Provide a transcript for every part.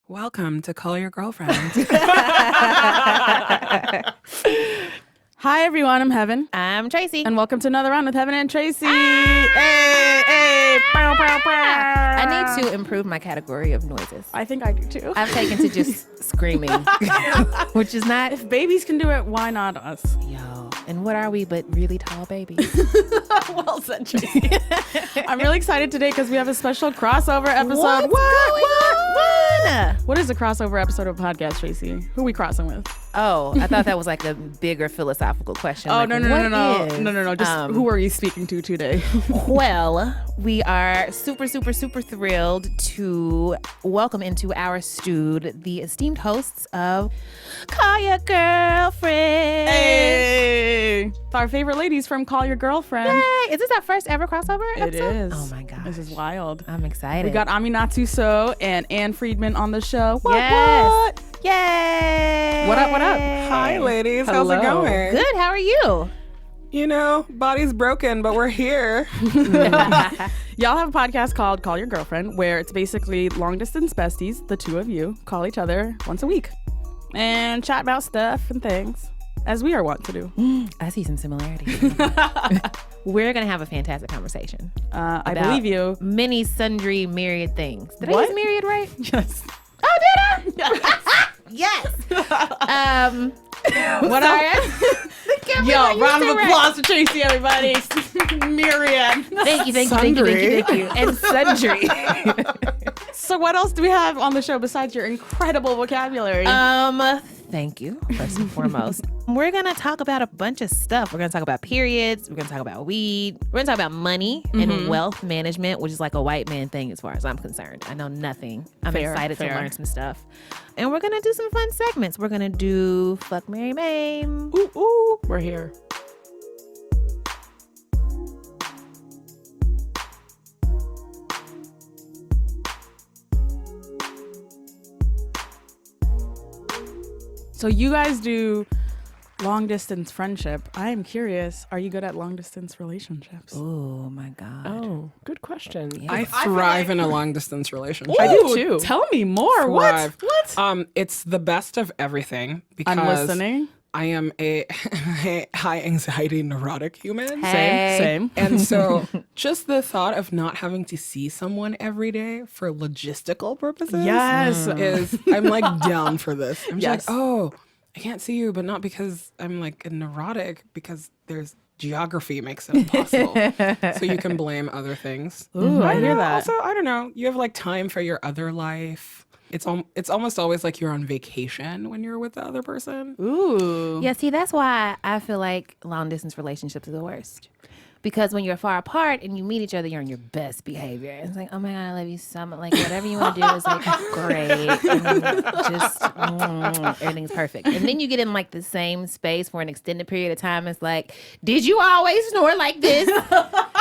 Welcome to Call Your Girlfriend. Hi, everyone. I'm Heben. I'm Tracy. And welcome to another round with Heben and Tracy. Hey. Pow, pow, pow. I need to improve my category of noises. I think I do too. I've taken to just screaming, which is not. If babies can do it, why not us? Yo, and what are we but really tall babies? Well said, Tracy. I'm really excited today because we have a special crossover episode. What's going on? What is a crossover episode of a podcast, Tracy? Who are we crossing with? Oh, I thought that was like a bigger philosophical question. Oh, like, no. Just who are you speaking to today? Well, we are super thrilled to welcome into our stewed the esteemed hosts of Call Your Girlfriend. Hey! Our favorite ladies from Call Your Girlfriend. Yay! Is this our first ever crossover episode? It is. Oh my gosh. This is wild. I'm excited. We got Nigatu and Ann Friedman on the show. What? Yay! What up? Hi, ladies. Hello. How's it going? Good. How are you? You know, body's broken, but we're here. Y'all have a podcast called Call Your Girlfriend, where it's basically long distance besties. The two of you call each other once a week and chat about stuff and things, as we are wont to do. I see some similarities. We're going to have a fantastic conversation. I believe you. Many sundry myriad things. Did I What? use myriad right? Yes. Oh, did I? Yes. What else? Yo, round of applause for Tracy, everybody. Myriad. Thank you. And sundry. So what else do we have on the show besides your incredible vocabulary? Thank you, first and foremost. We're going to talk about a bunch of stuff. We're going to talk about periods. We're going to talk about weed. We're going to talk about money and wealth management, which is like a white man thing as far as I'm concerned. I know nothing. I'm excited to learn some stuff. And we're going to do some fun segments. We're going to do Fuck, Marry, Mame. Ooh. We're here. So you guys do long distance friendship. I am curious, are you good at long distance relationships? Oh my God. Oh, good question. Yeah. I thrive in a long distance relationship. I do too. Tell me more. Thrive. What? It's the best of everything because I'm listening. I am a high anxiety neurotic human. Hey. Same. And so just the thought of not having to see someone every day for logistical purposes Yes. is I'm like down for this. I'm just Yes. like, oh, I can't see you, but not because I'm like a neurotic, because there's geography makes it impossible. So you can blame other things. Ooh, I hear that. Also, I don't know. You have like time for your other life. It's almost always like you're on vacation when you're with the other person. Ooh. Yeah, see, that's why I feel like long distance relationships are the worst. Because when you're far apart and you meet each other, you're on your best behavior. It's like, oh my God, I love you so much. Like, whatever you want to do is like great. And just everything's perfect. And then you get in like the same space for an extended period of time. It's like, did you always snore like this?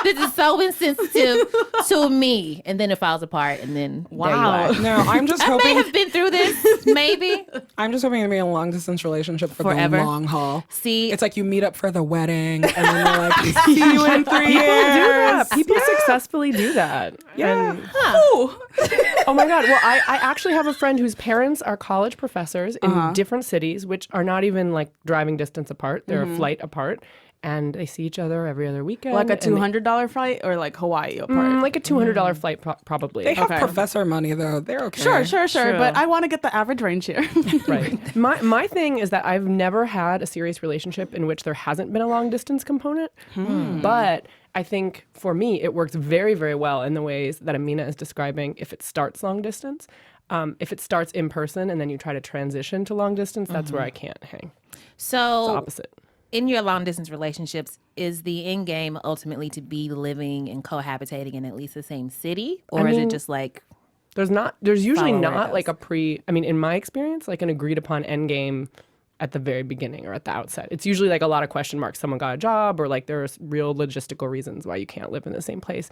This is so insensitive to me. And then it falls apart. And then Wow. there you are. No, I'm just I may hoping. have been through this, maybe. I'm just hoping to be in a long distance relationship for Forever. the long haul. See, It's like you meet up for the wedding, and then you're like, see you in 3 years. People do that. People successfully do that. Yeah. And- oh my God. Well, I actually have a friend whose parents are college professors in different cities, which are not even like driving distance apart. They're a flight apart. And they see each other every other weekend. Like a and $200 flight or like Hawaii apart? like a $200 flight probably. They have Okay. professor money, though. They're okay. Sure. True. But I want to get the average range here. Right. My thing is that I've never had a serious relationship in which there hasn't been a long distance component. But I think for me, it works very, very well in the ways that Amina is describing if it starts long distance. If it starts in person and then you try to transition to long distance, that's where I can't hang. It's the so opposite. in your long distance relationships, is the end game ultimately to be living and cohabitating in at least the same city? Or is it just like, There's usually Follow where it not goes. like in my experience, like an agreed upon end game at the very beginning or at the outset. It's usually like a lot of question marks. Someone got a job, or like there's real logistical reasons why you can't live in the same place.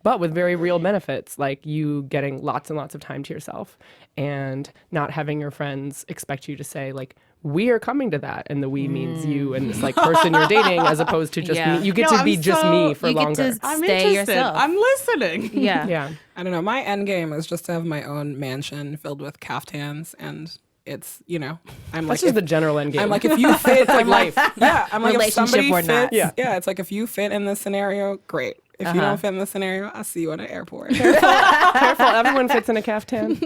But with very real benefits, like you getting lots and lots of time to yourself and not having your friends expect you to say like, we are coming to that, and the we means you and this like person you're dating, as opposed to just me. You get to be just me for longer. I'm Stay interested. yourself. I'm listening. Yeah. I don't know. My end game is just to have my own mansion filled with caftans, and it's, you know, I'm That's like, just the general end game. I'm like, if you fit, like life. Yeah, I'm like, if Relationship somebody or not. fits, yeah, it's like if you fit in this scenario, great. If you don't fit in this scenario, I'll see you at an airport. Careful, everyone fits in a caftan.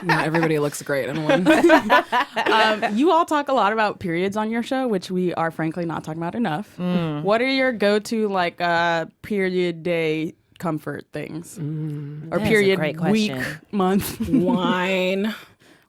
Not everybody looks great in one. You all talk a lot about periods on your show, which we are frankly not talking about enough. What are your go-to like period day comfort things? Or That is a period great week, question. month? Wine.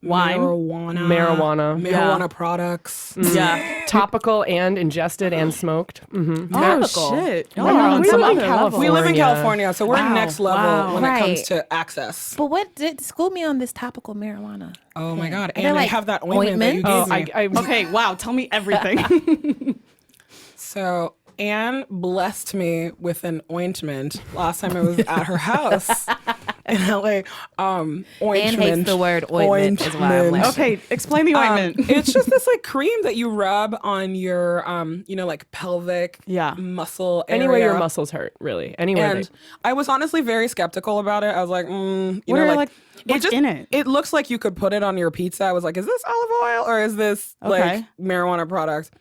Marijuana products. Yeah. Topical and ingested and smoked. Oh Topical. shit! Y'all Well, are on we some live in other California. level. We live in California, so we're Wow. next level when it comes Right. to access. But what did school me on this topical marijuana? Oh my God. there, And I like, have that ointment that you ointments? gave me. Okay, wow. Tell me everything. So Anne blessed me with an ointment last time I was at her house in LA. Ointment. Anne hates the word ointment, is why I'm laughing. Okay, explain the ointment. It's just this like cream that you rub on your, you know, like pelvic muscle area. Anywhere your muscles hurt, really. Anywhere. And I was honestly very skeptical about it. I was like, you What know, are, like, what's in it? It looks like you could put it on your pizza. I was like, is this olive oil or is this like marijuana product?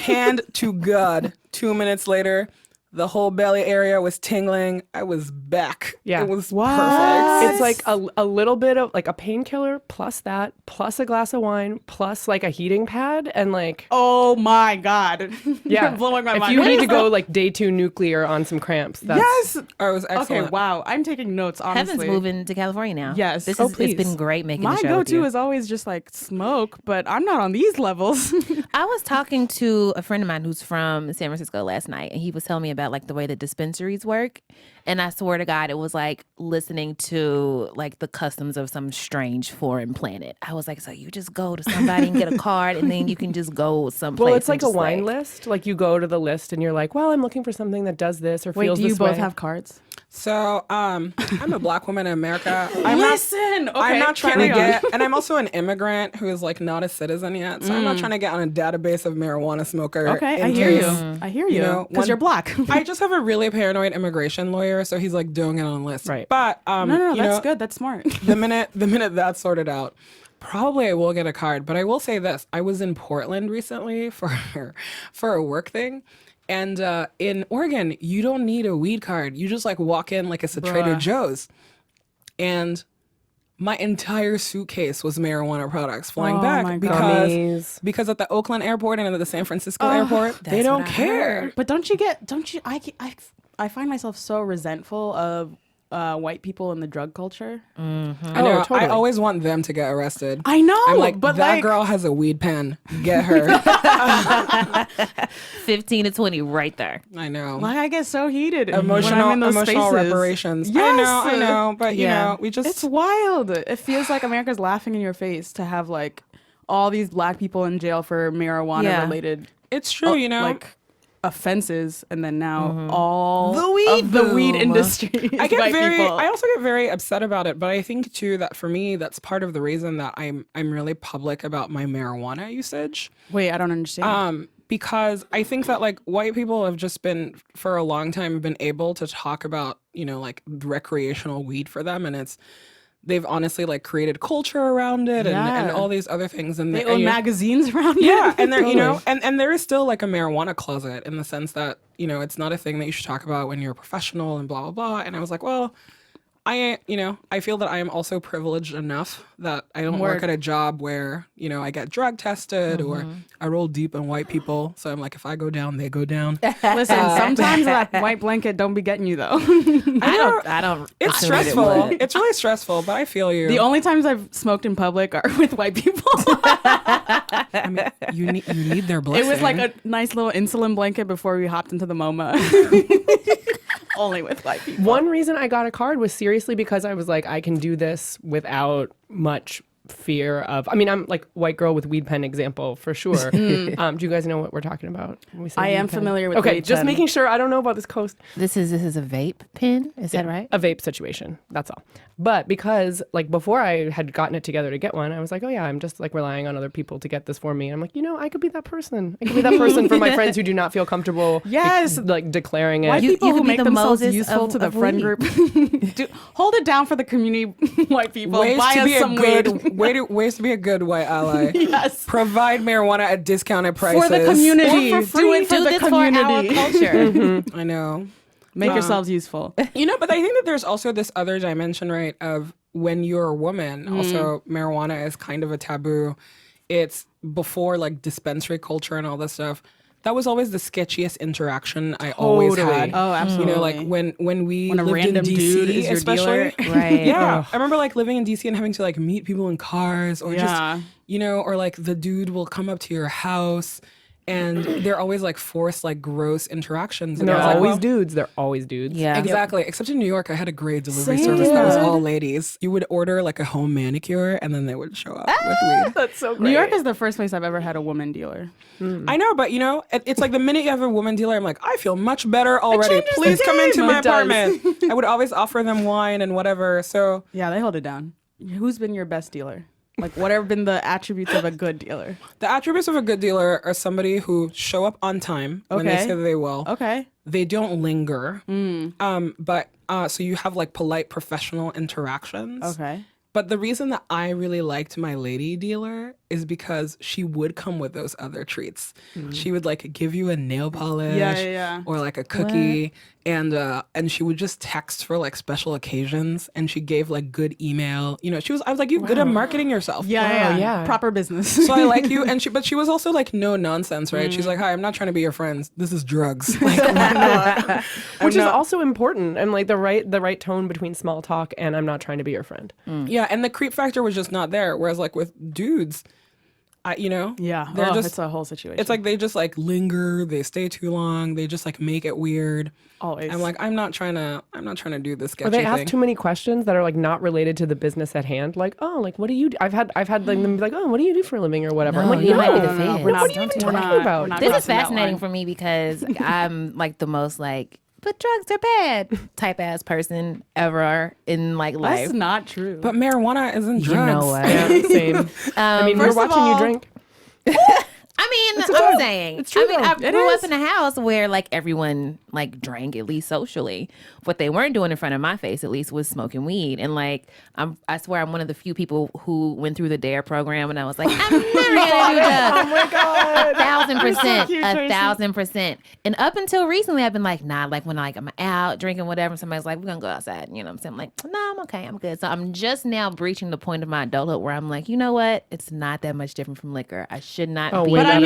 Hand to God. 2 minutes later, the whole belly area was tingling. I was back. Yeah. It was What? perfect. It's like a little bit of like a painkiller plus that, plus a glass of wine, plus like a heating pad, and like Oh my God. yeah, You're blowing my if mind. you What need is to go like day 2 nuclear on some cramps, that's Yes. Oh, it was Okay, excellent. wow. I'm taking notes, honestly. Heaven's moving to California now. Yes. This Oh, is it's been please. great making My the show with go-to you. is always just like smoke, but I'm not on these levels. I was talking to a friend of mine who's from San Francisco last night, and he was telling me about like the way the dispensaries work. And I swear to God, it was like listening to like the customs of some strange foreign planet. I was like, so you just go to somebody and get a card, and then you can just go someplace. well, it's and like a just, wine list. Like you go to the list and you're like, well, I'm looking for something that does this or Wait, feels do you this both way. have cards? So, I'm a black woman in America. I'm not trying to get, and I'm also an immigrant who is like not a citizen yet. So I'm not trying to get on a database of marijuana smoker. Okay, in I hear case, you. I hear you. know, Because one- you're black. I just have a really paranoid immigration lawyer, so he's like doing it on a list. Right. But No, you that's know, good. That's smart. the minute that's sorted out, probably I will get a card. But I will say this: I was in Portland recently for a work thing. And in Oregon, you don't need a weed card. You just like walk in like it's a Trader Joe's. And my entire suitcase was marijuana products flying Oh my back God. because at the Oakland airport and at the San Francisco airport, they that's don't what I care. But I find myself so resentful of white people in the drug culture. I know. Oh, totally. I always want them to get arrested. I know, I'm like, but that like, girl has a weed pen. Get her. 15 to 20 right there. I know. like I get so heated when I'm Emotional in those emotional spaces. reparations. Yes. I know. But you know, we just It's wild. It feels like America's laughing in your face to have like all these black people in jail for marijuana related it's true, you know. like offenses, and then now all The weed of the weed boom. industry is white people. I also get very upset about it, but I think too that for me that's part of the reason that I'm really public about my marijuana usage. Wait, I don't understand. Because I think that like white people have just been for a long time been able to talk about, you know, like recreational weed for them, and they've honestly like created culture around it and all these other things, and they own magazines around it. yeah, and there, you know, and there is still like a marijuana closet in the sense that, you know, it's not a thing that you should talk about when you're a professional and blah, blah, blah. And I was like, well, I feel that I am also privileged enough that I don't work at a job where, you know, I get drug tested or I roll deep in white people. So I'm like, if I go down, they go down. Listen, sometimes that white blanket don't be getting you though. I don't. It's assume it stressful. would. It's really stressful, but I feel you. The only times I've smoked in public are with white people. I mean, you need their blessing. It was like a nice little insulin blanket before we hopped into the MoMA. Only with white people. One reason I got a card was seriously because I was like, I can do this without much fear of, I mean, I'm like white girl with weed pen example for sure. Do you guys know what we're talking about when we say I weed am pen? familiar with Okay, weed just pen. making sure. I don't know about this coast. This is a vape pen. Is that right? A vape situation. That's all. But because like before I had gotten it together to get one, I was like, oh yeah, I'm just like relying on other people to get this for me. I'm like, I could be that person. I could be that person for my friends who do not feel comfortable. Yes. like declaring it. White people you who could be make the themselves Moses useful to the of friend weed. group. Hold it down for the community, white people. Buy us some weed. Ways to be a good white ally. Yes. Provide marijuana at discounted prices. For the community. Or for free. Do it for Do the this community. for our culture. I know. Make yourselves useful. But I think that there's also this other dimension, right, of when you're a woman, also marijuana is kind of a taboo. It's before like dispensary culture and all this stuff. That was always the sketchiest interaction I always had. Oh, absolutely. like when we When a lived in random DC, dude is your especially. dealer. Right. Yeah, I remember like living in DC and having to like meet people in cars or Yeah. just or like the dude will come up to your house and they're always like forced like gross interactions. And They're I was like, always well, dudes. They're always dudes. Yeah. exactly. Except in New York, I had a great delivery Same. service that was all ladies. You would order like a home manicure and then they would show up with weed. That's so great. New York is the first place I've ever had a woman dealer. I know, but it's like the minute you have a woman dealer, I'm like, I feel much better already. changes the Please come game. into my It does. apartment. I would always offer them wine and whatever. So Yeah, they hold it down. Who's been your best dealer? Like, what have been the attributes of a good dealer? the attributes of a good dealer are somebody who show up on time when they Okay. say that they will. Okay. They don't linger. But so you have like polite professional interactions. Okay. But the reason that I really liked my lady dealer is because she would come with those other treats. She would like give you a nail polish Yeah. or like a cookie and she would just text for like special occasions and she gave like good email. I was like, you're good at marketing yourself. Yeah. Proper business. So I like you, but she was also like no nonsense, right? She's like, "Hi, I'm not trying to be your friend. This is drugs." Like, Which is also important, and like the right tone between small talk and I'm not trying to be your friend. yeah, and the creep factor was just not there. Whereas like with dudes, Yeah. they're just it's a whole situation. it's like they just like linger, they stay too long, they just like make it weird. always. I'm like, I'm not trying to do this sketchy Or they thing. ask too many questions that are like not related to the business at hand. Like, oh, like what do you do? I've had them be like, oh, what do you do for a living or whatever. I'm like, you might be the no, feds. we're not- what are you Don't even do talking that. about? We're not This is crossing that fascinating line. for me because I'm like the most like, but drugs are bad type ass person ever in like life. That's not true. But marijuana isn't drugs. You know what? Yeah, same. I mean, we're first of watching you all- drink. I mean, true. I'm saying. It's true, I mean, though. I It grew is. up in a house where like everyone like drank at least socially. What they weren't doing in front of my face, at least, was smoking weed. And like, I swear, I'm one of the few people who went through the DARE program, and I was like, I'm never gonna do drugs. Oh my god. 1,000%, cute, Tracy. 1,000%. And up until recently, I've been like, nah, like when like I'm out drinking whatever, somebody's like, we're gonna go outside. You know what I'm saying? I'm like, no, I'm okay, I'm good. So I'm just now breaching the point of my adulthood where I'm like, you know what? It's not that much different from liquor. I should not Oh, be. way But I mean,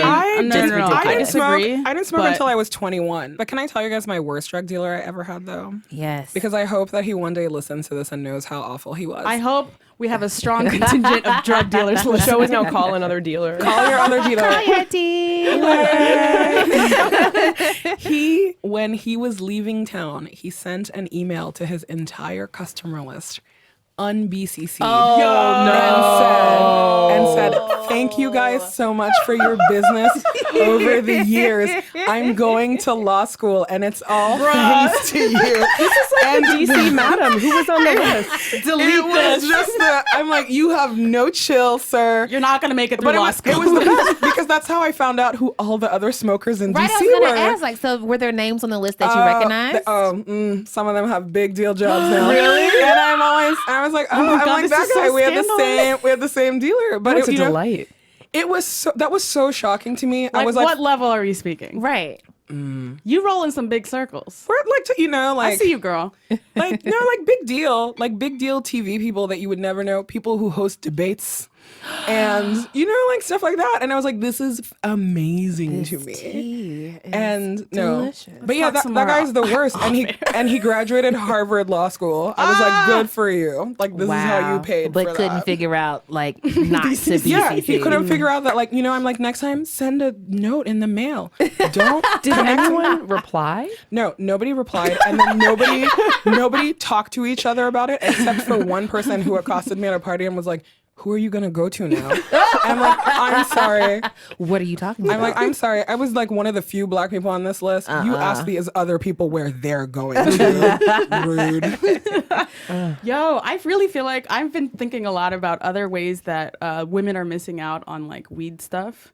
better. I no, I I didn't smoke. disagree. I didn't smoke but- until I was 21. But can I tell you guys my worst drug dealer I ever had though? Yes. Because I hope that he one day listens to this and knows how awful he was. I hope we have a strong contingent of drug dealers The listening. show is now call another dealer. Call your other dealer. Your tea. When he was leaving town, he sent an email to his entire customer list, un-BCC'd. And said, thank you guys so much for your business over the years. I'm going to law school and it's all thanks to you. This is like the DC madam who was on the list. It was just I'm like, you have no chill, sir. You're not going to make it through But law it school. was the best because that's how I found out who all the other smokers in Right, DC I was were. gonna ask, like, so were there names on the list that you recognize? Some of them have big deal jobs now. Really? And I was like, my I'm God, like this that is so guy. We scandalous. had the same dealer. But That's a you know, delight. it was that was so shocking to me. I Like, was what like, level are you speaking? Right. You roll in some big circles. we're like, I like, see you, girl. like big deal TV people that you would never know, people who host debates, and like stuff like that. And I was like, this is amazing to me. And delicious. no, but yeah, talk that some more guy's the worst, and he graduated Harvard Law School. I was like, good for you. Like this is how you paid, but for couldn't that. figure out like not to BCC. Yeah, he couldn't figure out that, like, I'm like, next time send a note in the mail. Don't Did anyone reply? No, nobody replied, and then nobody talked to each other about it except for one person who accosted me at a party and was like, who are you gonna go to now? And I'm like, I'm sorry. What are you talking about? I'm like, I'm sorry. I was like one of the few black people on this list. You asked these other people where they're going to. Rude. Yo, I really feel like I've been thinking a lot about other ways that women are missing out on like weed stuff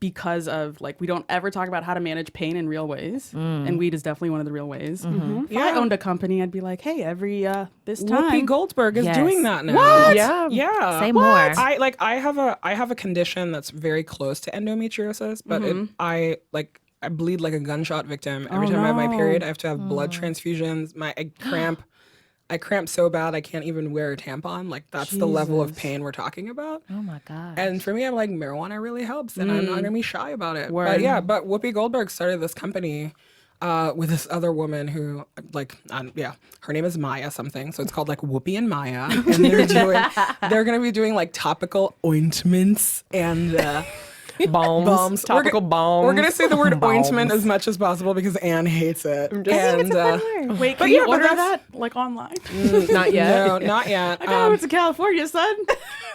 because of like we don't ever talk about how to manage pain in real ways, and weed is definitely one of the real ways. If I owned a company, I'd be like, hey, every this time, Whoopi Goldberg is Yes. doing that now. What? Yeah. Say more. I have a condition that's very close to endometriosis, but I bleed like a gunshot victim every time I have my period. I have to have blood transfusions. I cramp so bad I can't even wear a tampon. Like that's the level of pain we're talking about. Oh my god. And for me, I'm like, marijuana really helps, and I'm not gonna be shy about it. Word. But Whoopi Goldberg started this company with this other woman who, her name is Maya something, so it's called like Whoopi and Maya, and they're gonna be doing like topical ointments and. Balms. Topical balms. We're gonna say the word Balms. ointment as much as possible because Anne hates it. I think it's a fun word. Wait, But can you yeah, but order that's- that like online? Not yet. No, not yet. I gotta move to California, son.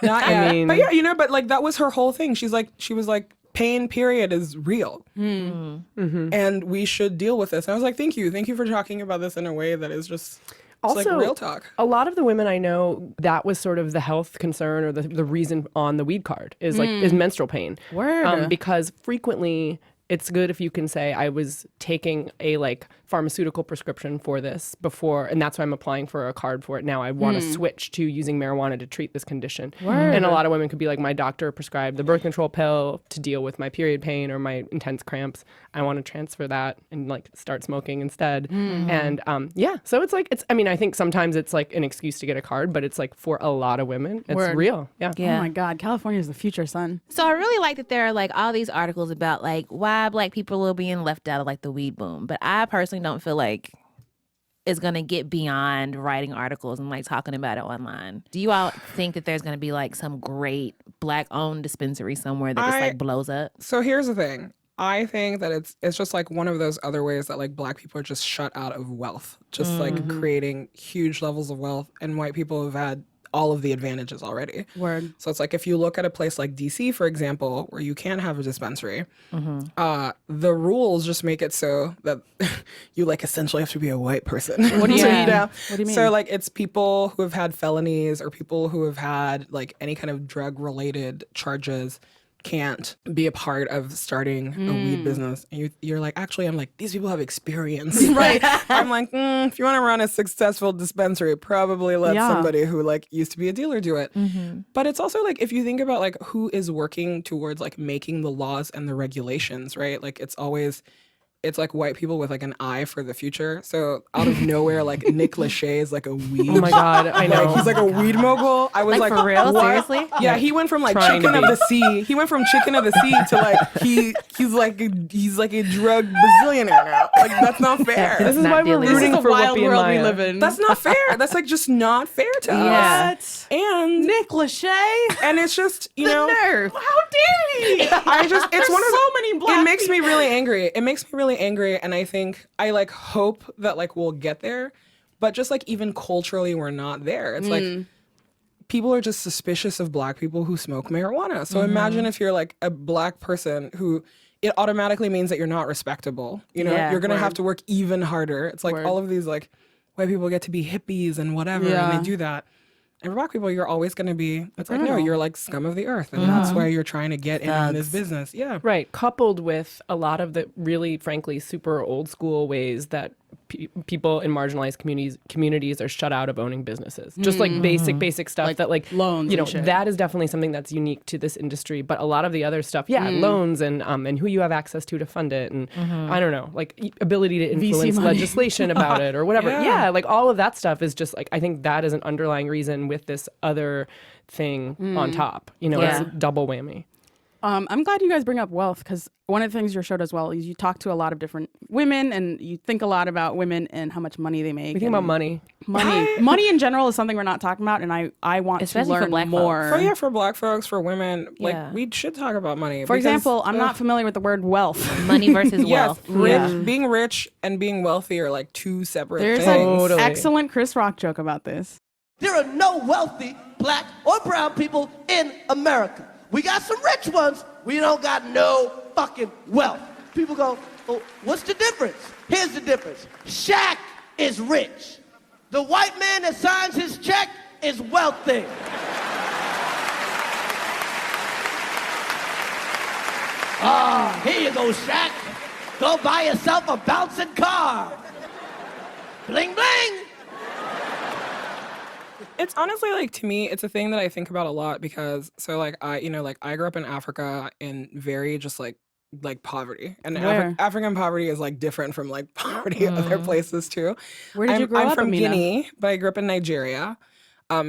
Not yet. mean- but yeah, but like that was her whole thing. She was like, pain period is real, and we should deal with this. And I was like, thank you for talking about this in a way that is just. It's Also, like real talk. A lot of the women I know, that was sort of the health concern or the reason on the weed card is menstrual pain. Word. Because frequently it's good if you can say I was taking a like pharmaceutical prescription for this before, and that's why I'm applying for a card for it now. I want to switch to using marijuana to treat this condition. And a lot of women could be like, my doctor prescribed the birth control pill to deal with my period pain or my intense cramps. I want to transfer that and like start smoking instead. And so it's like I think sometimes it's like an excuse to get a card, but it's like for a lot of women, it's Word. real. Yeah. Yeah. Oh my God, California is the future, son. So I really like that there are like all these articles about like why black people are being left out of like the weed boom. But I personally don't feel like it's gonna get beyond writing articles and like talking about it online. Do you all think that there's gonna be like some great black owned dispensary somewhere that just like blows up? So here's the thing. I think that it's just like one of those other ways that like black people are just shut out of wealth, just like creating huge levels of wealth, and white people have had all of the advantages already. Word. So it's like if you look at a place like DC, for example, where you can have a dispensary, the rules just make it so that you like essentially have to be a white person. What do you mean? What do you mean? So like it's people who have had felonies or people who have had like any kind of drug related charges can't be a part of starting a weed business. And you're like, actually, I'm like, these people have experience. Right. I'm like, if you want to run a successful dispensary, probably let somebody who like used to be a dealer do it. But it's also like, if you think about like who is working towards like making the laws and the regulations, right? Like it's like white people with like an eye for the future. So out of nowhere, like Nick Lachey is like a weed. Oh my God, I know. Like, he's like a weed mogul. I was like, for real? what? Seriously? Yeah, he went from like Trying to chicken of be. the sea. He went from chicken of the sea to like he's like a drug bazillionaire now. Like that's not fair. This is Not why we're dealing. rooting This is for a wild Whoopi and world we Maya. live in. That's not fair. That's like just not fair to Yeah. us. And Nick Lachey. and it's just you know. Nerve. How dare he? I just it's There's one of so many black it makes me people. really angry. It makes me really angry, and I think I like hope that like we'll get there, but just like even culturally we're not there. It's like people are just suspicious of black people who smoke marijuana. So imagine if you're like a black person who it automatically means that you're not respectable. You know, Yeah, you're gonna word. have to work even harder. It's like Word. all of these like white people get to be hippies and whatever, Yeah. and they do that. And for black people, you're always going to be, it's like, no, criminal. you're like scum of the earth. And that's why you're trying to get in on this business. Yeah. Right, coupled with a lot of the really, frankly, super old school ways that people in marginalized communities are shut out of owning businesses. Just like basic stuff that like loans you know, and shit. that is definitely something that's unique to this industry. But a lot of the other stuff, loans and who you have access to fund it, and I don't know, like ability to influence money. legislation about it or whatever. Yeah. Yeah, like all of that stuff is just like I think that is an underlying reason with this other thing on top. You know, Yeah. it's a double whammy. I'm glad you guys bring up wealth because one of the things your show does well is you talk to a lot of different women and you think a lot about women and how much money they make. We think about money. Money in general is something we're not talking about, and I want Especially to for learn black more. For for black folks, for women, like Yeah. we should talk about money. For example, I'm not familiar with the word wealth. Money versus yes, wealth. being rich and being wealthy are like two separate There's things. an Totally. excellent Chris Rock joke about this. There are no wealthy black or brown people in America. We got some rich ones. We don't got no fucking wealth. People go, well, what's the difference? Here's the difference. Shaq is rich. The white man that signs his check is wealthy. Here you go, Shaq. Go buy yourself a bouncing car. Bling, bling. It's honestly like, to me, it's a thing that I think about a lot because I grew up in Africa in very just like poverty, and African poverty is like different from like poverty other places too. Where did you grow up? I'm from Amina? Guinea, but I grew up in Nigeria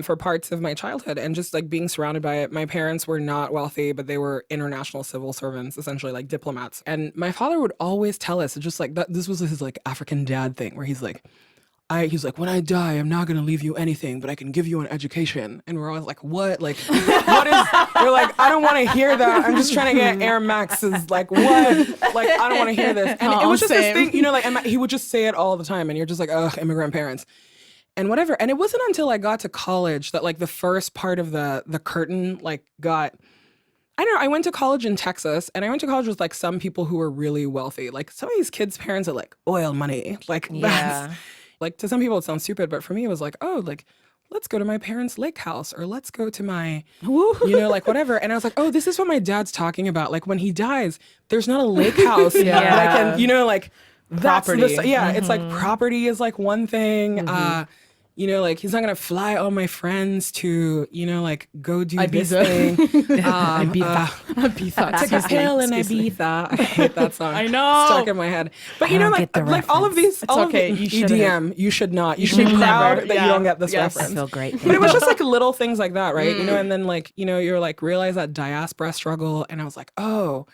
for parts of my childhood, and just like being surrounded by it. My parents were not wealthy, but they were international civil servants, essentially like diplomats. And my father would always tell us, just like that, this was his like African dad thing, where he's like, when I die, I'm not gonna leave you anything, but I can give you an education. And we're always like, what? Like, what is? We're like, I don't want to hear that. I'm just trying to get Air Maxes. Like, what? Like, I don't want to hear this. And it was just this thing, like, and he would just say it all the time, and you're just like, ugh, immigrant parents, and whatever. And it wasn't until I got to college that like the first part of the curtain like got. I don't know. I went to college in Texas, and I went to college with like some people who were really wealthy. Like some of these kids' parents are like oil money. Like, that's. Like, to some people it sounds stupid, but for me it was like, oh, like, let's go to my parents' lake house, or let's go to my, like whatever. And I was like, oh, this is what my dad's talking about. Like, when he dies, there's not a lake house. Like, and, like, that's property. It's like property is like one thing. Like, he's not going to fly all my friends to, like, go do this thing. Ibiza. Take a pill in Ibiza. I hate that song. I know. Stuck in my head. But, like all of these, all okay. of the EDM, you should not. You should be proud that you don't get this reference. I feel great. But it was just like little things like that, right? And then like, you're like, realize that diaspora struggle. And I was like, oh.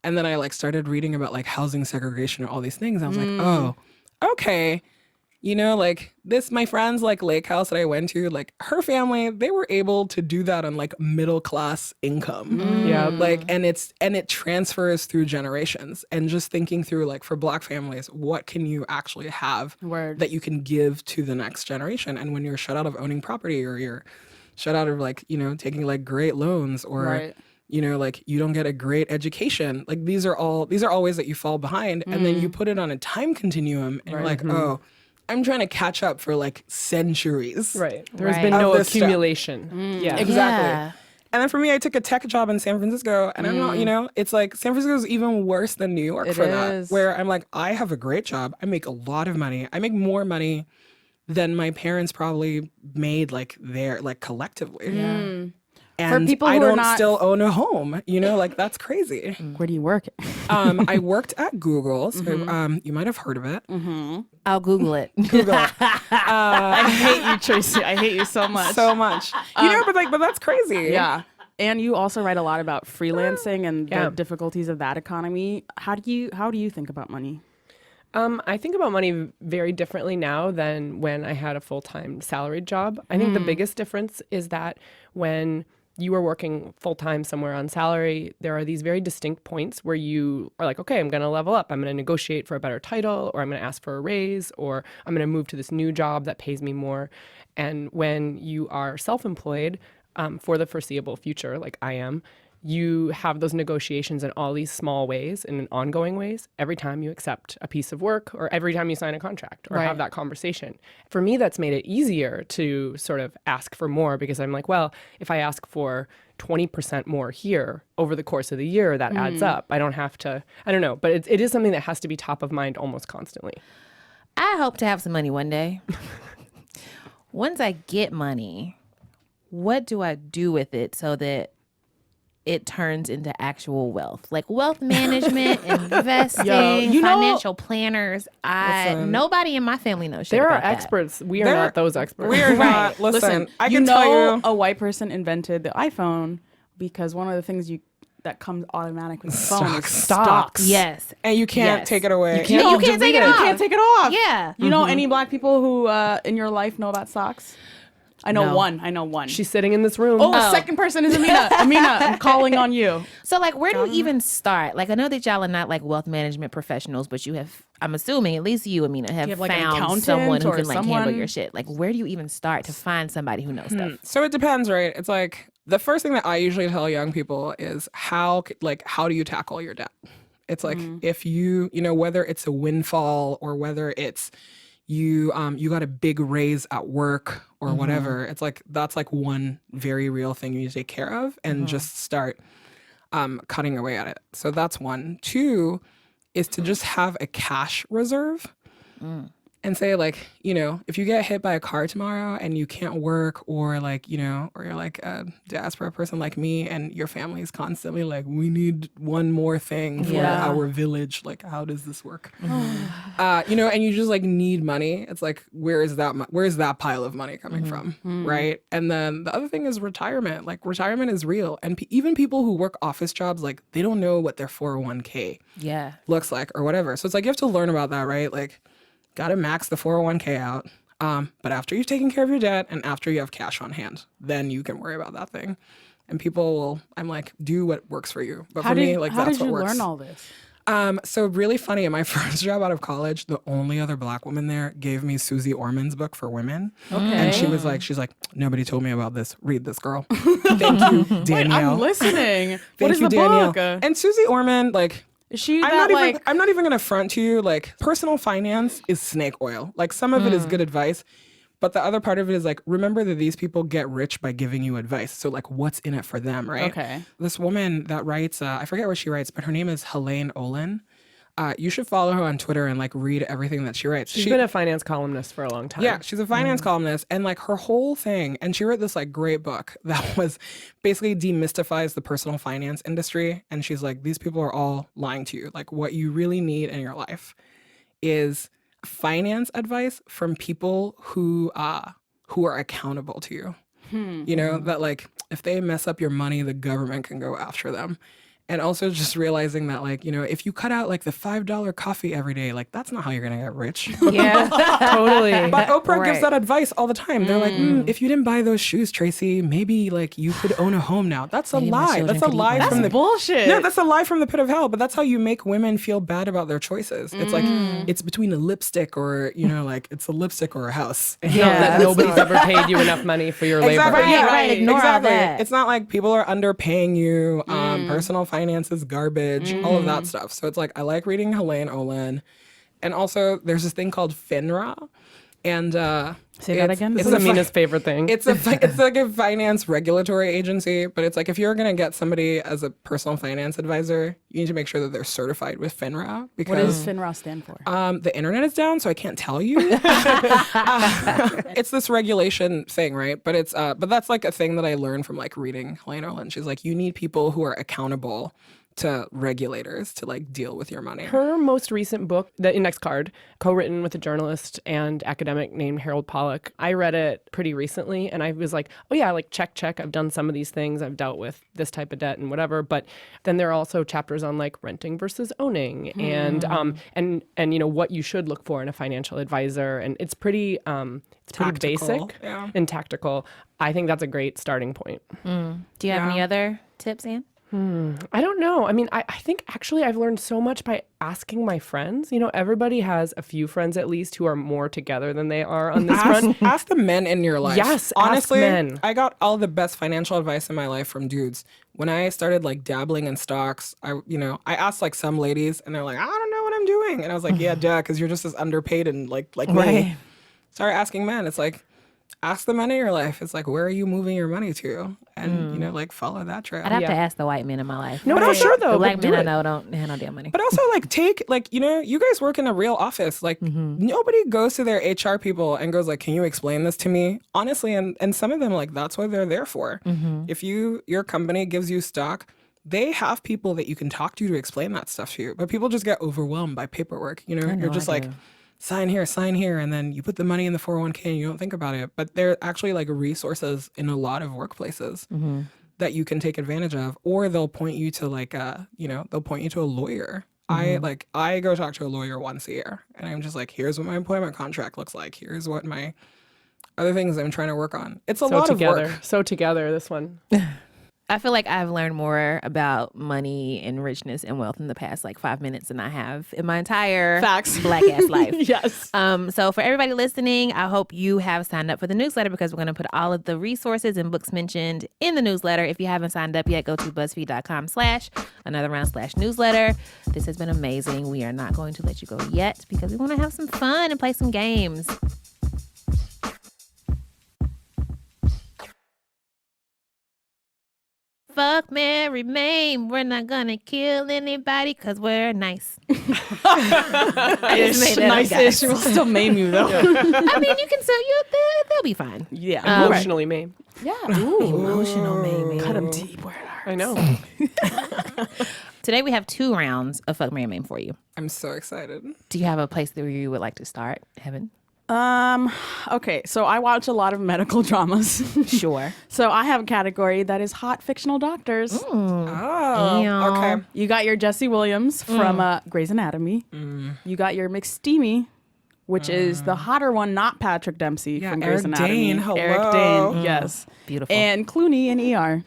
And then I like started reading about like housing segregation and all these things. I was like, oh, okay. Like this, my friend's like lake house that I went to, like her family, they were able to do that on like middle class income. Yeah. Like, and it transfers through generations. And just thinking through like for Black families, what can you actually have that you can give to the next generation? And when you're shut out of owning property, or you're shut out of like, taking like great loans, or like you don't get a great education. Like these are all ways that you fall behind. And then you put it on a time continuum, and you're like, oh, I'm trying to catch up for like centuries. Right. There's been no accumulation. Yeah. Exactly. Yeah. And then for me, I took a tech job in San Francisco, and I'm not, it's like San Francisco is even worse than New York that, where I'm like, I have a great job. I make a lot of money. I make more money than my parents probably made like collectively. Yeah. And for people who I don't not... still own a home, like that's crazy. Where do you work? I worked at Google, so you might have heard of it. I'll Google it. Google it. I hate you, Tracy. I hate you so much. So much. But that's crazy. Yeah. And you also write a lot about freelancing and the difficulties of that economy. How do you think about money? I think about money very differently now than when I had a full-time salaried job. I think the biggest difference is that when you are working full-time somewhere on salary, there are these very distinct points where you are like, okay, I'm going to level up. I'm going to negotiate for a better title, or I'm going to ask for a raise, or I'm going to move to this new job that pays me more. And when you are self-employed for the foreseeable future, like I am, you have those negotiations in all these small ways and in ongoing ways every time you accept a piece of work, or every time you sign a contract, or have that conversation. For me, that's made it easier to sort of ask for more, because I'm like, well, if I ask for 20% more here over the course of the year, that adds up. I don't have to, I don't know, but it is something that has to be top of mind almost constantly. I hope to have some money one day. Once I get money, what do I do with it so that it turns into actual wealth, like wealth management, investing, financial planners? Nobody in my family knows shit There are about that. experts. We are not those experts. We are not. Listen, I can tell you, a white person invented the iPhone because one of the things that comes automatic with the phone is stocks. Yes. And you can't take it away. You can't take it off. You can't take it off. Yeah. You know any Black people who in your life know about stocks? I know No. one. I know one. She's sitting in this room. the second person is Amina. Amina, I'm calling on you. So, like, where do you even start? Like, I know that y'all are not like wealth management professionals, but you have, I'm assuming, at least you, Amina, have have, like, an found accountant someone who or can like handle someone? your shit. Like, where do you even start to find somebody who knows stuff? So it depends, right? It's like the first thing that I usually tell young people is how do you tackle your debt? It's like if you know, whether it's a windfall or whether it's you got a big raise at work or whatever. It's like that's like one very real thing you need to take care of and just start cutting away at it. So that's one. Two is to just have a cash reserve. And say like, you know, if you get hit by a car tomorrow and you can't work or like, you know, or you're like a diaspora person like me and your family is constantly like, we need one more thing for our village. Like, how does this work? You know, and you just like need money. It's like, where is that pile of money coming from? Right. And then the other thing is retirement. Like retirement is real. And even people who work office jobs, like they don't know what their 401k looks like or whatever. So it's like, you have to learn about that, right? Like, got to max the 401k out. But after you've taken care of your debt and after you have cash on hand, then you can worry about that thing. And people will, I'm like, do what works for you. But for me, like, that's what works. How did you learn all this? So really funny, in my first job out of college, the only other Black woman there gave me Susie Orman's book for women. Okay. And she's like, nobody told me about this. Read this, girl. Thank you, Danielle. I'm listening. What Thank is you, the Danielle. book? And Susie Orman, like, Is she I'm not even gonna front to you. Like, personal finance is snake oil. Like, some of it is good advice, but the other part of it is like, remember that these people get rich by giving you advice. So like, what's in it for them, right? Okay. This woman that writes, I forget what she writes, but her name is Helene Olin. You should follow her on Twitter and like read everything that she writes. She's been a finance columnist for a long time. Yeah, she's a finance columnist, and like her whole thing, and she wrote this like great book that was basically demystifies the personal finance industry. And she's like, these people are all lying to you. Like, what you really need in your life is finance advice from people who are accountable to you. You know, that like if they mess up your money, the government can go after them. And also just realizing that, like, you know, if you cut out like the $5 coffee every day, like that's not how you're going to get rich. Yeah, Totally. But Oprah gives Right. that advice all the time. They're like, if you didn't buy those shoes, Tracy, maybe like you could own a home now. That's a Maybe my lie. children That's a could eat lie my from food. the bullshit. No, that's a lie from the pit of hell. But that's how you make women feel bad about their choices. It's like it's between a lipstick or, you know, like it's a lipstick or a house. That nobody's ever paid you enough money for your labor. Exactly. Right, right. Ignore all exactly. that. It's not like people are underpaying you. Personal finance is garbage. All of that stuff. So it's like I like reading Helene Olin, and also there's this thing called FINRA, and Say that again? This is Amina's favorite thing. It's like a finance regulatory agency, but it's like if you're gonna get somebody as a personal finance advisor, you need to make sure that they're certified with FINRA. Because What does FINRA stand for? the internet is down, so I can't tell you. It's this regulation thing, right? But it's but that's like a thing that I learned from like reading Helene Olin. She's like, you need people who are accountable to regulators to like deal with your money. Her most recent book, The Index Card, co-written with a journalist and academic named Harold Pollack. I read it pretty recently and I was like, oh yeah, like check. I've done some of these things. I've dealt with this type of debt and whatever. But then there are also chapters on like renting versus owning and you know what you should look for in a financial advisor. And it's pretty Tactical, basic and tactical. I think that's a great starting point. Do you have any other tips, Anne? I don't know. I mean, I think actually I've learned so much by asking my friends. You know, everybody has a few friends at least who are more together than they are on this front. Ask the men in your life. Yes, honestly, ask men. I got all the best financial advice in my life from dudes. When I started like dabbling in stocks, I asked like some ladies, and they're like, I don't know what I'm doing, and I was like, yeah, duh, because you're just as underpaid and like me. Started asking men. It's like, ask the men in your life. It's like, where are you moving your money to? And, you know, like, follow that trail. I'd have to ask the white men in my life. No, for sure, though. The black but do men I it. know don't handle their money. But also, like, you know, you guys work in a real office. Like, nobody goes to their HR people and goes, like, can you explain this to me? Honestly, and some of them, like, that's what they're there for. If your company gives you stock, they have people that you can talk to explain that stuff to you. But people just get overwhelmed by paperwork. You know, you're just like, sign here, and then you put the money in the 401k and you don't think about it. But there are actually like resources in a lot of workplaces that you can take advantage of, or they'll point you to like they'll point you to a lawyer. I go talk to a lawyer once a year, and I'm just like, here's what my employment contract looks like. Here's what my other things I'm trying to work on. It's a So lot together. of work. So together, this one. I feel like I've learned more about money and richness and wealth in the past 5 minutes than I have in my entire Facts. black ass life. Yes. So for everybody listening, I hope you have signed up for the newsletter because we're going to put all of the resources and books mentioned in the newsletter. If you haven't signed up yet, go to BuzzFeed.com/anotherround/newsletter. This has been amazing. We are not going to let you go yet because we want to have some fun and play some games. Fuck, marry, maim. We're not gonna kill anybody because we're nice. Nice-ish. We'll still maim you, though. I mean, you can sell you. They'll be fine. Yeah. Emotionally maimed. Yeah. Emotional maiming. Cut them deep where it hurts. I know. Today we have 2 rounds of Fuck, Marry, Maim for you. I'm so excited. Do you have a place where you would like to start, Heben? Okay, so I watch a lot of medical dramas. Sure. So I have a category that is hot fictional doctors. Oh, okay. You got your Jesse Williams from Grey's Anatomy. You got your McSteamy, which is the hotter one, not Patrick Dempsey Yeah, from Grey's Eric Anatomy. Dane, hello. Eric Dane, yes. Beautiful. And Clooney in ER.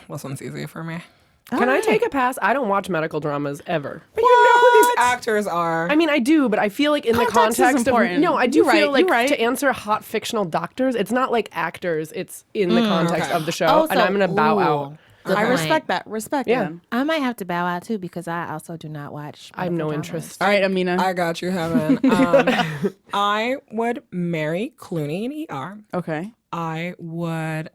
This one's easy for me. Can I take a pass? I don't watch medical dramas ever. But you know who these actors are. I mean, I do, but I feel like in Context the is context of important. no, I do You're feel right, like you're right. to answer hot fictional doctors, it's not like actors; it's in the context okay. of the show, and I'm gonna bow out. Good I point. respect that. Respect Yeah. them. I might have to bow out too because I also do not watch. I have no medical dramas. interest. All right, Amina. I got you, Heben. I would marry Clooney in ER. Okay. I would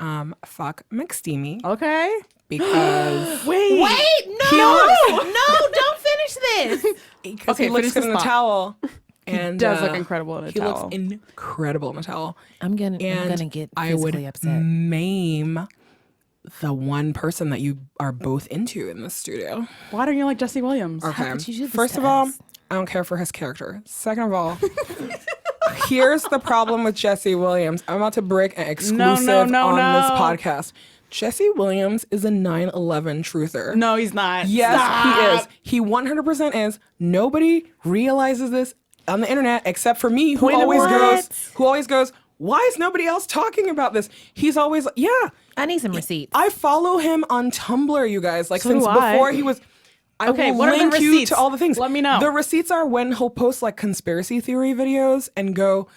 fuck McSteamy Okay. because Wait. Wait, no, don't finish this. he Okay, looks finish good this in a thought. towel. And does look incredible in a he towel. looks incredible in a towel. I'm gonna And get I would physically upset. maim the one person that you are both into in the studio. Why don't you like Jesse Williams? Okay. could you do this First to of all, us? I don't care for his character. Second of all, here's the problem with Jesse Williams. I'm about to break an exclusive on this podcast. Jesse Williams is a 9/11 truther. No, he's not. Yes, Stop. he is. He 100% is. Nobody realizes this on the internet except for me, who always goes, why is nobody else talking about this? He's always, I need some receipts. I follow him on Tumblr, you guys. Like, So since do I. before he was. I Okay, will what are the link you receipts? to all the things. Let me know. The receipts are when he'll post like conspiracy theory videos and go,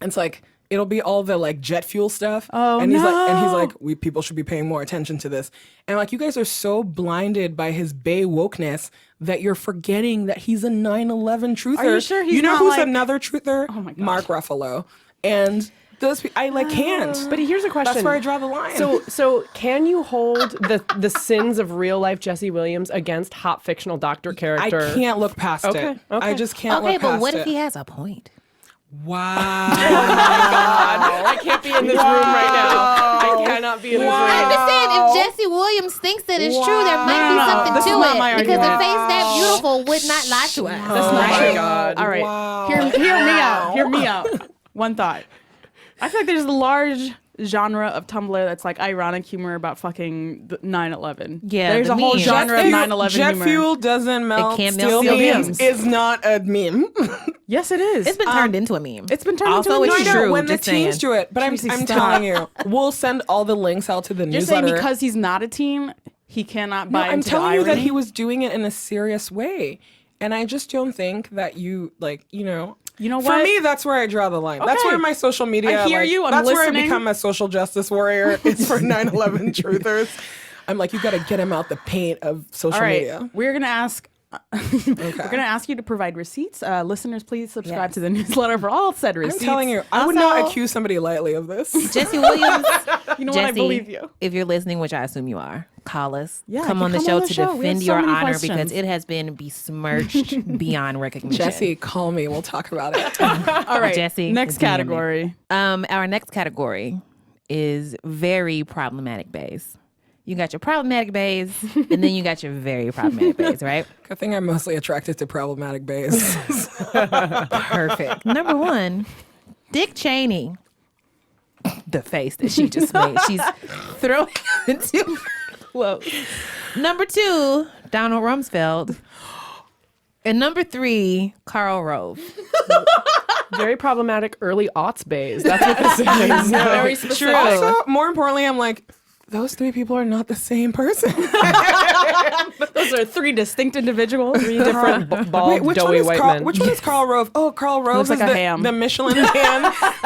it's like it'll be all the like jet fuel stuff. Oh, and he's no. like, we people should be paying more attention to this. And like, you guys are so blinded by his Bay wokeness that you're forgetting that he's a 9/11 truther. Are you sure he's You know not, who's like- another truther? Oh my God. Mark Ruffalo. And those I like can't. But here's a question. That's where I draw the line. So can you hold the sins of real life Jesse Williams against hot fictional doctor I character? can't look past Okay, it. okay. I just can't Okay, look past but what it. if he has a point? Wow. I can't be in this room right now. I cannot be in this I'm room. just saying, if Jesse Williams thinks that it's true, there might be No. something This to is not it. my Because a argument. face that beautiful would not lie to us. That's not my true. God. All right. Wow. Hear me out. Hear me out. One thought. I feel like there's a large genre of Tumblr that's like ironic humor about fucking 9/11. Yeah, There's the a whole memes. genre of 9/11 Jet humor. fuel doesn't melt It can't steel melt steel beams. beams. Is not a meme. Yes, it is. It's been turned into a meme. It's been turned Also, into a it's meme. true. when the just saying. teens do it. But Tracy, I'm stop. telling you, we'll send all the links out to the You're saying newsletter. because he's not a teen, he cannot No, buy I'm into telling the you irony? that he was doing it in a serious way. And I just don't think that you, You know For what? me, that's where I draw the line. That's Okay. where my social media. I hear you. I'm that's where I listening. become a social justice warrior. It's for 9/11 truthers. I'm like, you got to get him out the paint of social All right, media. we're gonna ask. We're gonna ask you to provide receipts. Listeners, please subscribe to the newsletter for all said I'm receipts. telling you, I would not Also- accuse somebody lightly of this. Jesse Williams. You know Jesse, what? I believe you. If you're listening, which I assume you are, call us. Yeah, come you on the come show on the to show. We have defend so your many honor questions. because it has been besmirched beyond recognition. Jesse, call me. We'll talk about it. All right, Jesse, Next DM me. category. Our next category is very problematic bays. You got your problematic bays, and then you got your very problematic bays, right? Good thing I'm mostly attracted to problematic bays. Perfect. Number 1, Dick Cheney. The face that she just made. She's throwing into clothes. Number 2, Donald Rumsfeld. And number 3, Karl Rove. Very problematic early aughts bays. That's what this is. Very specific. Also, more importantly, I'm like, those three people are not the same person. Those are three distinct individuals. Three different bald, which doughy white men. Which one is Karl Rove? Oh, Karl Rove Looks is like a ham. the Michelin man.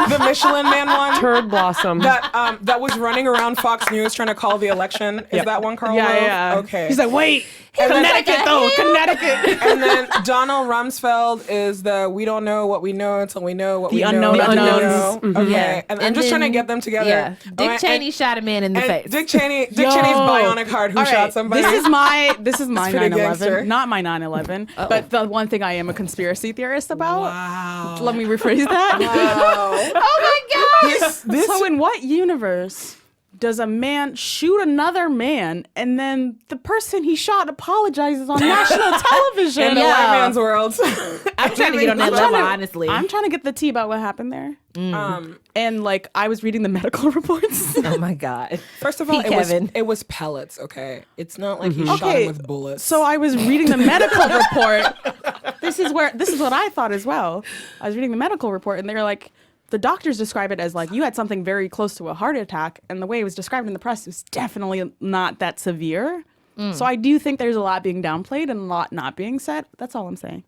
The Michelin man one. Turd blossom. That was running around Fox News trying to call the election. Is that one Karl Rove? Yeah. Okay. He's like, wait, And then- Connecticut though, Connecticut. And then Donald Rumsfeld is the we don't know what we know until we know what The we unknown know. unknowns. Know. Okay. Yeah. And I'm And just trying to then- get them together. Yeah. Dick And- Cheney shot a man in the and face. Dick Cheney's Yo. bionic heart who All right, shot somebody. This is my pretty 9/11, gangster. not my 9/11, but the one thing I am a conspiracy theorist about. Wow. Let me rephrase that. Wow. Oh my God. So in what universe does a man shoot another man and then the person he shot apologizes on national television? In the Yeah. white man's world. I'm trying to get on that level, honestly. I'm trying to get the tea about what happened there. And like I was reading the medical reports. Oh my God. First of all, Kevin. it was pellets, okay? It's not like he shot Okay, him with bullets. So I was reading the medical report. This is what I thought as well. I was reading the medical report and they were like, the doctors describe it as like you had something very close to a heart attack, and the way it was described in the press was definitely not that severe. So I do think there's a lot being downplayed and a lot not being said. That's all I'm saying.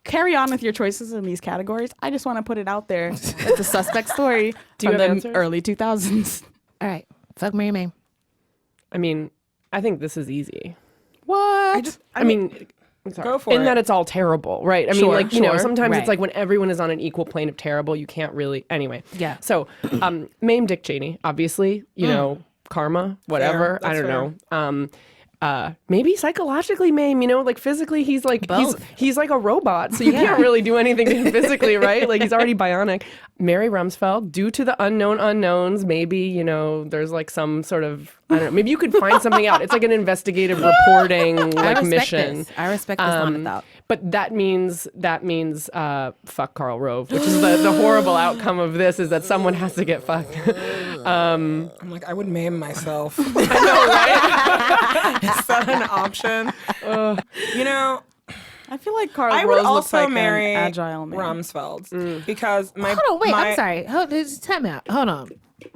Carry on with your choices in these categories. I just want to put it out there. It's a suspect story Do you from have the answers? early 2000s. All right. Fuck Mary May. I mean, I think this is easy. What? I mean, sorry. Go for in it. that it's all terrible, right? I mean, Sure, like, you know, sure. sometimes Right. it's like when everyone is on an equal plane of terrible, you can't really. Anyway. Yeah. So, maim Dick Cheney, obviously, you know, karma, whatever. I That's don't know. Maybe psychologically maim, you know, like physically he's like Both. he's like a robot, so you can't really do anything to him physically, right? Like he's already bionic. Mary Rumsfeld, due to the unknown unknowns, maybe, you know, there's like some sort of, I don't know, maybe you could find something out. It's like an investigative reporting I like respect mission. this. I respect this one without. But that means fuck Karl Rove, which is the horrible outcome of this is that someone has to get fucked. I'm like, I would maim myself. I know, right? Is that an option? You know, I feel like Karl I would Rove looks also like marry an agile man. Rumsfeld because my. Hold on, wait. my- I'm sorry. Time out. Hold on.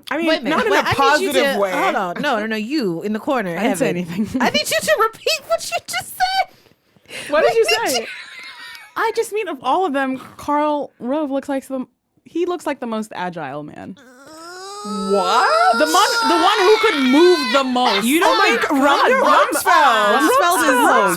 I mean, Wait a minute. not in Wait, a I need you positive to- way. Hold on. No. You in the corner. I didn't say Heaven. anything. I need you to repeat what you just said. What did you say? I just mean of all of them, Karl Rove looks like the most agile man. What? The one who could move the most. You don't think Rumsfeld?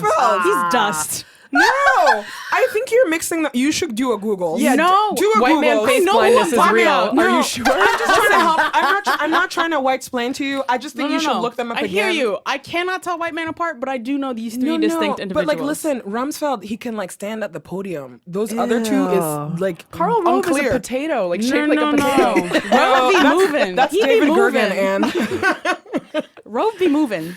Rumsfeld. He's dust. No, I think you're mixing them. You should do a Google. Yeah, No. do a White man Google. face know blindness who is I'm real. talking about. Are No. you sure? I'm just trying to help. I'm not trying to white explain to you. I just think you should look them up I again. hear you. I cannot tell white man apart, but I do know these three No, distinct but individuals. like, listen, Rumsfeld, he can like stand at the podium. Those other two is like Karl Rove is a unclear. potato, like No, shaped like a no. potato. Rove be moving. That's He be David moving. Gergen, and Rove be moving.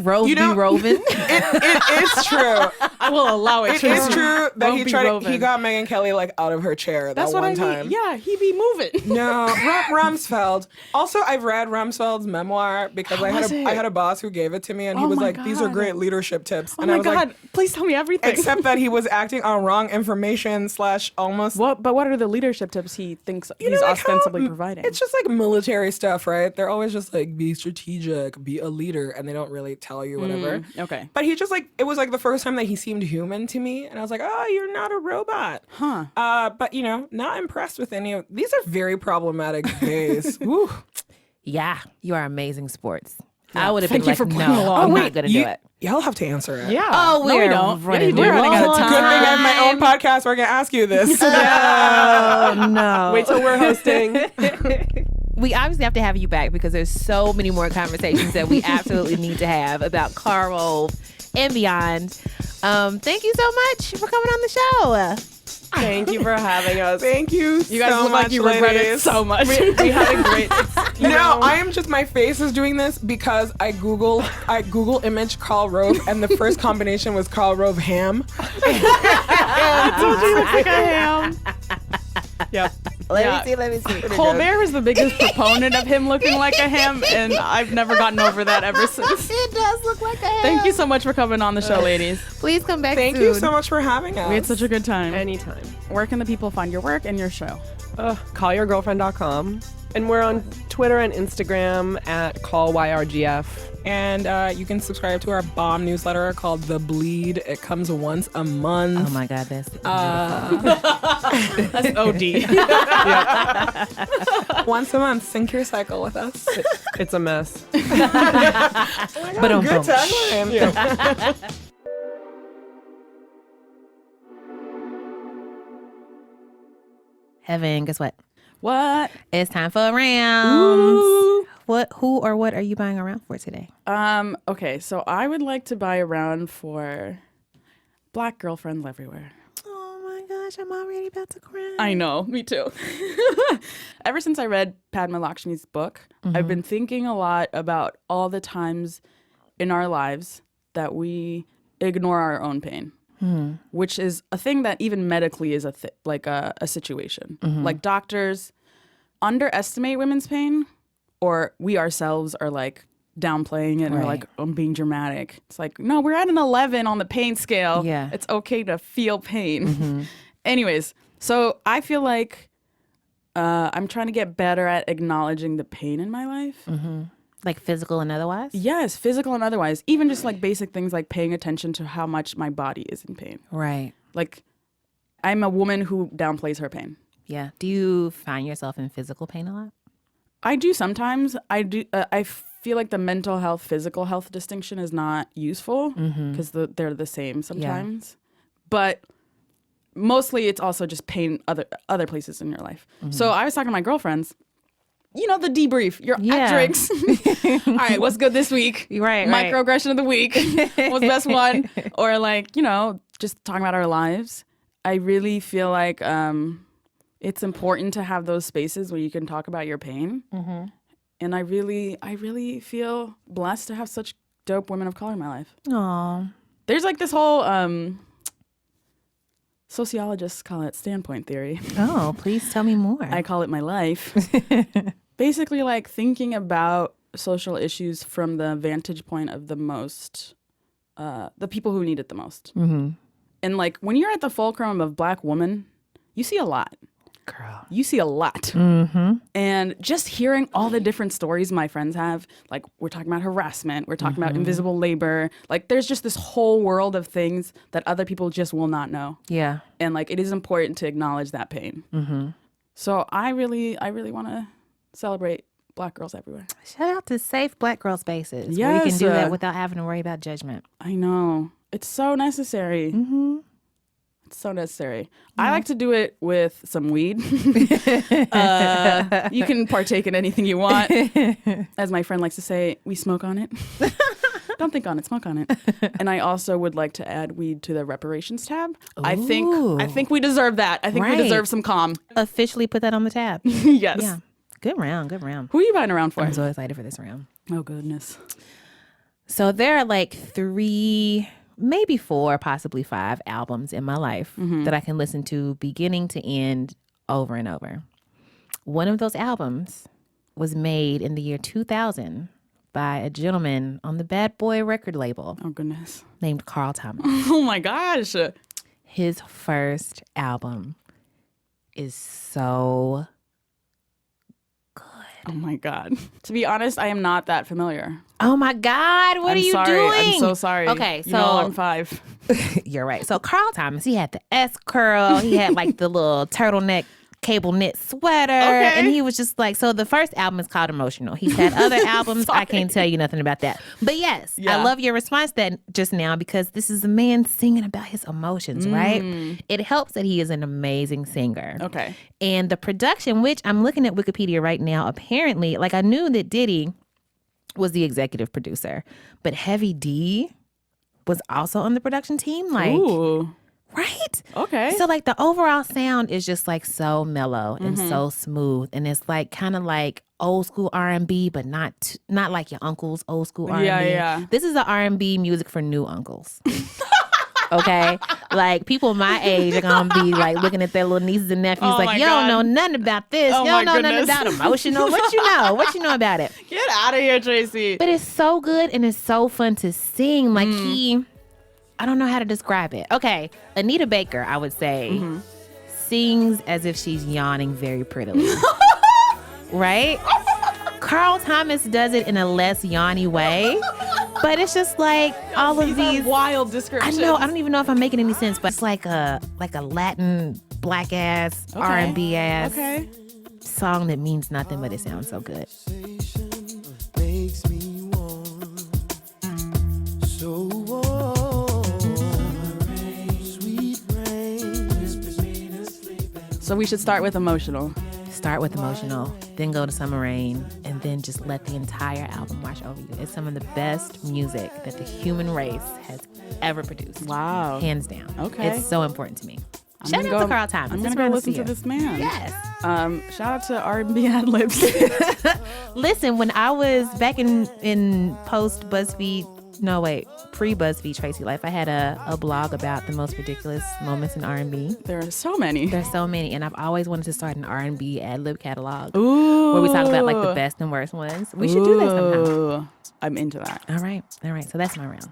Rove You know- be roving. it is true. I will allow it. It is true that Rove he be tried. He roving. got Megyn Kelly like out of her chair That's that what one I time. mean. Yeah, he be moving. No, Rumsfeld. Also, I've read Rumsfeld's memoir because I was had a boss who gave it to me, and he Oh was my like, "These are God. great leadership tips." Oh and I my was god! like, Please tell me everything. except that he was acting on wrong information / almost. What? But what are the leadership tips he thinks You he's know, like how ostensibly providing? It's just like military stuff, right? They're always just like, be strategic, be a leader, and they don't really tell you whatever. okay. But he just like, it was like the first time that he seemed human to me. And I was like, oh, you're not a robot. Huh. But, you know, not impressed with any of, these are very problematic days. Woo. Yeah, you are amazing sports. I would have Thank been you for like, playing no, along. I'm Wait, not gonna do it. Y'all have to answer it. Yeah. Oh, No, we we're don't. running, Yeah, you do. we're We're running running out of out of Good thing I have my own time. podcast where I can ask you this. Oh no. Wait till we're hosting. We obviously have to have you back because there's so many more conversations that we absolutely need to have about Karl Rove and beyond. Thank you so much for coming on the show. Thank you for having us. Thank you. You guys so look much, like you regret it ladies. so much. We had a great. No, I am just, my face is doing this because I Google image Karl Rove and the first combination was Karl Rove ham. I told you you look like a ham. Yep. Let me see. Colbert was the biggest proponent of him looking like a ham, and I've never gotten over that ever since. It does look like a ham. Thank you so much for coming on the show, ladies. Please come back Thank soon. you so much for having us. We had such a good time. Anytime. Where can the people find your work and your show? Callyourgirlfriend.com. And we're on Twitter and Instagram at callyrgf. And you can subscribe to our bomb newsletter called The Bleed. It comes once a month. Oh my God, that's That's OD. Once a month. Sync your cycle with us. It's a mess. but Good tagline. Heben, guess what? What? It's time for rounds. Ooh. Who or what are you buying a round for today? Okay, so I would like to buy a round for Black girlfriends everywhere. Oh my gosh, I'm already about to cry. I know, me too. Ever since I read Padma Lakshmi's book, I've been thinking a lot about all the times in our lives that we ignore our own pain, which is a thing that even medically is a situation. Like doctors underestimate women's pain, or we ourselves are like downplaying it and we're like, I'm being dramatic. It's like, no, we're at an 11 on the pain scale. Yeah. It's okay to feel pain. Anyways, so I feel like I'm trying to get better at acknowledging the pain in my life. Like physical and otherwise? Yes, physical and otherwise. Even just like basic things like paying attention to how much my body is in pain. Right. Like, I'm a woman who downplays her pain. Yeah. Do you find yourself in physical pain a lot? I do sometimes. I do. I feel like the mental health, physical health distinction is not useful because they're the same sometimes. But mostly, it's also just pain other places in your life. So I was talking to my girlfriends. You know, the debrief. You're at drinks. All right, what's good this week? Right. Microaggression of the week. What's the best one? Or like, you know, just talking about our lives. I really feel like it's important to have those spaces where you can talk about your pain. And I really feel blessed to have such dope women of color in my life. Aw. There's like this whole sociologists call it standpoint theory. Oh, please tell me more. I call it my life. Basically, like thinking about social issues from the vantage point of the people who need it the most. And like when you're at the fulcrum of Black woman, you see a lot. Girl. You see a lot. And just hearing all the different stories my friends have, like we're talking about harassment, we're talking about invisible labor. Like there's just this whole world of things that other people just will not know. Yeah. And like it is important to acknowledge that pain. So I really want to celebrate Black girls everywhere. Shout out to safe Black girl spaces where you Yes, can do that without having to worry about judgment. I know. It's so necessary. It's so necessary. I like to do it with some weed. You can partake in anything you want. As my friend likes to say, we smoke on it. Don't think on it, smoke on it. And I also would like to add weed to the reparations tab. I think we deserve that. I think we deserve some calm. Officially put that on the tab. Yes. Yeah. Good round. Who are you buying around for? I'm so excited for this round. Oh, goodness. So there are like 3, maybe 4, possibly 5 albums in my life that I can listen to beginning to end over and over. One of those albums was made in the year 2000 by a gentleman on the Bad Boy record label Oh, goodness. named Carl Thomas. Oh, my gosh. His first album is so good. Oh, my God. To be honest, I am not that familiar. Oh my God, what I'm are you sorry. doing? I'm so sorry. Okay, You know so I'm 5. you're right. So Carl Thomas, he had the S curl. He had like the little turtleneck cable knit sweater. And he was just like, so the first album is called Emotional. He's had other albums. I can't tell you nothing about that. But yes, I love your response that just now because this is a man singing about his emotions, right? It helps that he is an amazing singer. Okay. And the production, which I'm looking at Wikipedia right now, apparently, like I knew that Diddy was the executive producer, but Heavy D was also on the production team. Like, Ooh. right? Okay. So like the overall sound is just like so mellow and so smooth, and it's like kind of like old school R&B, but not like your uncle's old school R&B. Yeah. This is the R&B music for new uncles. Okay, like people my age are gonna be like looking at their little nieces and nephews like, you don't know nothing about this. You don't know nothing about emotional. What you know? What you know about it? Get out of here, Tracy. But it's so good and it's so fun to sing. Like I don't know how to describe it. Okay, Anita Baker, I would say, sings as if she's yawning very prettily. Right? Carl Thomas does it in a less yawny way. But it's just like all of these wild descriptions. I know. I don't even know if I'm making any sense, but it's like a Latin black ass R&B ass song that means nothing, but it sounds so good. Makes me warm, so warm. Sweet rain. So we should start with emotional. Start with emotional, then go to Summer Rain, and then just let the entire album wash over you. It's some of the best music that the human race has ever produced. Wow. Hands down. Okay. It's so important to me. I'm Shout gonna out go- to Carl Thomas. I'm It's going to go around listen to year. this man. Yes. Shout out to R&B ad-libs. Listen, when I was back in pre-BuzzFeed Tracy life, I had a blog about the most ridiculous moments in R&B. There are so many. There's so many, and I've always wanted to start an R&B ad-lib catalog Ooh. where we talk about like the best and worst ones. We should do that sometime. Ooh. I'm into that. All right. So that's my round.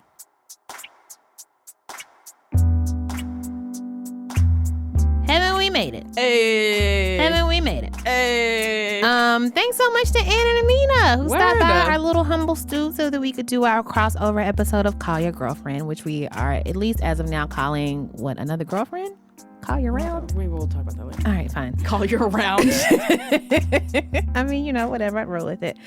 Haven't we made it? Hey. Haven't we made it? Hey. Thanks so much to Ann and Amina who stopped by Word. our little humble stew so that we could do our crossover episode of Call Your Girlfriend, which we are at least as of now calling another girlfriend? Call Your Round? We will talk about that later. All right, fine. Call your round. I mean, whatever. I roll with it.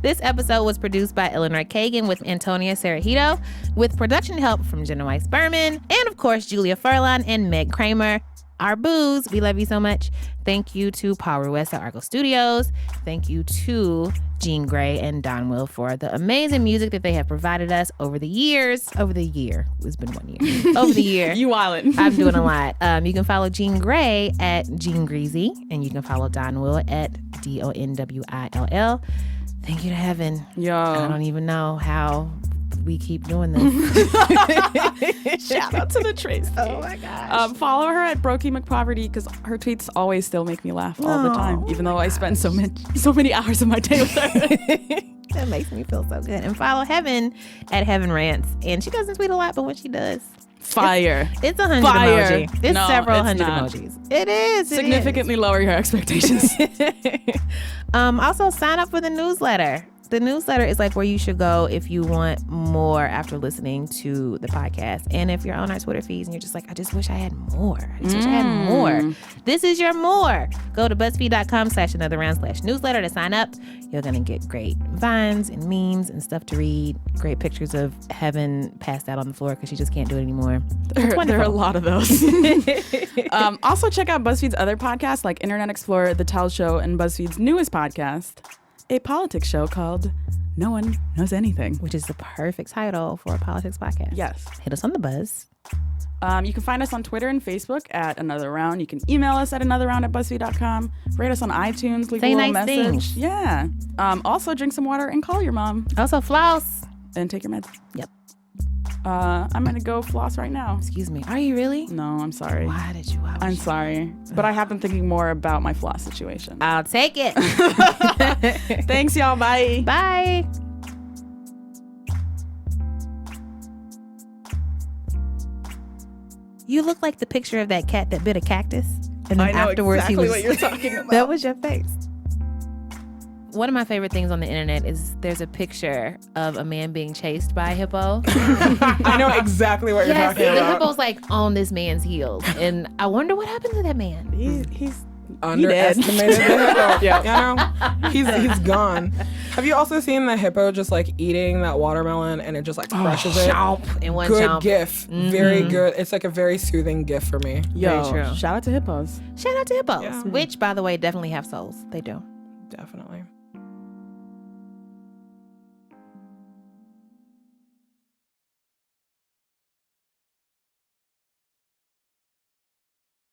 This episode was produced by Eleanor Kagan with Antonia Serajito, with production help from Jenna Weiss Berman, and of course, Julia Furlan and Meg Kramer. Our booze, we love you so much. Thank you to Paul Ruiz at Argo Studios. Thank you to Jean Grey and Don Will for the amazing music that they have provided us over the years. Over the year. It's been 1 year. Over the year. You wildin'. I'm doing a lot. You can follow Jean Grey at Jean Greasy, and you can follow Don Will at DONWILL. Thank you to Heaven. Yo. I don't even know how we keep doing this. Shout out to the Tracy. Oh my gosh. Follow her at Brokey McPoverty because her tweets always still make me laugh all the time, even though I spend so many hours of my day with her. That makes me feel so good. And follow Heaven at Heaven Rants. And she doesn't tweet a lot, but when she does, Fire. it's 100 Fire. emoji. It's No, several it's hundred not. emojis. It is. Significantly lower your expectations. Also, sign up for the newsletter. The newsletter is like where you should go if you want more after listening to the podcast. And if you're on our Twitter feeds and you're just like, I just wish I had more. This is your more. Go to BuzzFeed.com/anotherround/newsletter to sign up. You're going to get great vines and memes and stuff to read. Great pictures of Heaven passed out on the floor because she just can't do it anymore. There are a lot of those. Also, check out BuzzFeed's other podcasts like Internet Explorer, The Tell Show, and BuzzFeed's newest podcast, a politics show called No One Knows Anything. Which is the perfect title for a politics podcast. Yes. Hit us on the buzz. You can find us on Twitter and Facebook at Another Round. You can email us at anotherround@buzzfeed.com. Rate us on iTunes. Leave Say a little nice message. things. Yeah. Also, drink some water and call your mom Also, floss. and take your meds. Yep. I'm going to go floss right now. Excuse me. Are you really? No, I'm sorry. Why did you? I'm sorry. But I have been thinking more about my floss situation. I'll take it. Thanks, y'all. Bye. Bye. You look like the picture of that cat that bit a cactus. And then afterwards he was talking about. That was your face. One of my favorite things on the internet is there's a picture of a man being chased by a hippo. I know exactly what you're Yes, talking the about. hippo's like on this man's heels. And I wonder what happened to that man. He's Underestimated the hippo. Yeah, you know, he's gone. Have you also seen the hippo just like eating that watermelon and it just like crushes it? Chomp in one Good chomp. gif. Very good. It's like a very soothing gif for me. Yo, Very true. shout out to hippos. Shout out to hippos, Yeah. which, by the way, definitely have souls. They do. Definitely.